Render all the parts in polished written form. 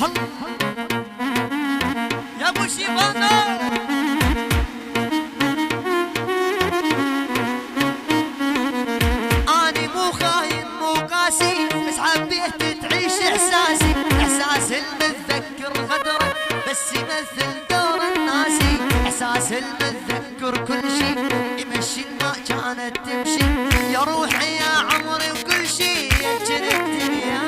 يا ابو شيبانو اني مو خاين مو قاسي، بس حبيت تعيش احساسي، احساس المتذكر غدرك بس يمثل دور الناسي، احساس المتذكر كل شي يمشي ما كانت تمشي، يا روحي يا عمري وكل شي يجري الدنيا.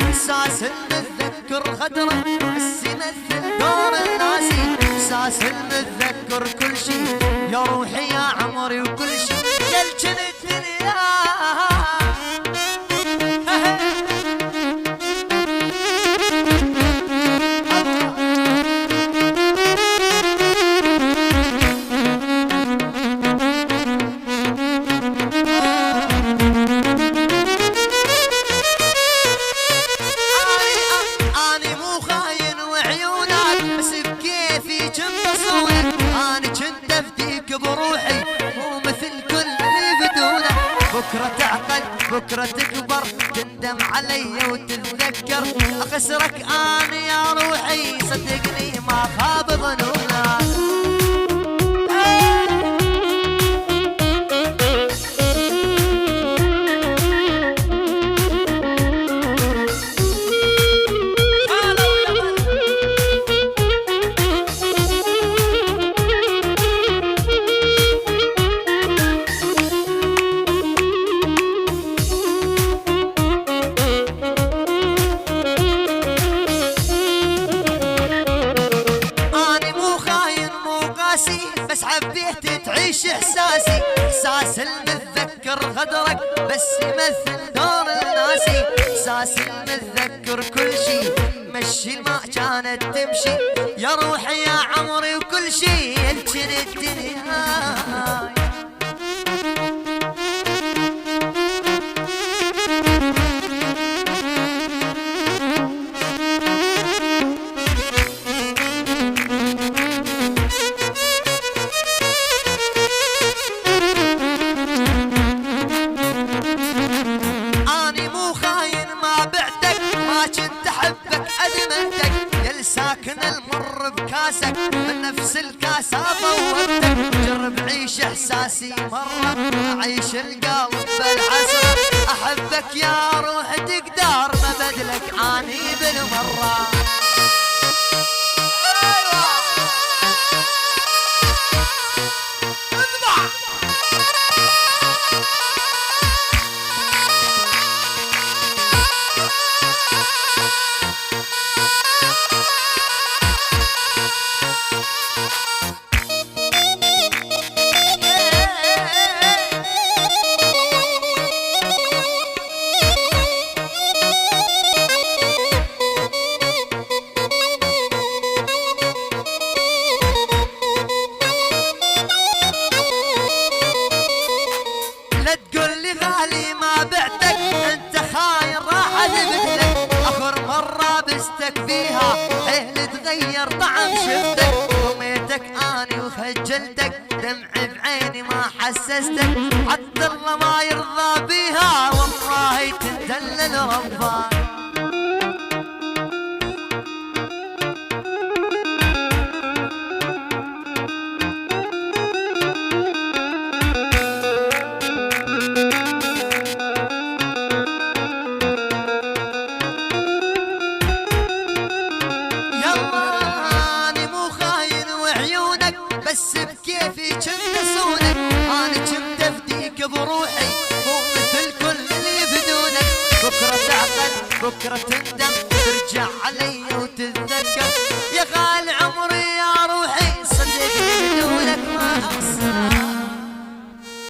احساس المتذكر غدرك بس يمثل دور الناسي، احساس المتذكر كل شي يا روحي يا عمري وكل شي يلجن الدنيا. بروحي مو مثل كل اللي بدونه، بكرة تعقل بكرة تكبر تندم علي وتتذكر، اخسرك انا يا روحي صدقني ما خاب ظنونه. بس حبيت تعيش احساسي، احساس المتذكر غدرك بس يمثل دور الناسي، احساس المتذكر كل شي مشي ما كانت تمشي، يا روحي يا عمري وكل شي يلجن الدنيا. كنت احبك ادمنتك يا ساكن المر بكاسك، من نفس الكاسه فوتك، جرب عيش احساسي مره اعيش القلب بالعسره، احبك يا روح تقدر ما بدلك عاني بالمره. لا تقول لي غالي ما بعتك انت خاين راح اذبحلك، اخر مره بستك فيها حيل تغير طعم شفتك، رميتك اني وخجلتك دمعي بعيني ما حسستك، حتى الله ما يرضى بيها والله تندلل ربك. بس بكيفي كنت صونك انا كنت افديك بروحي مو مثل كل اللي بدونك، بكره تعقل بكره تندم ترجع علي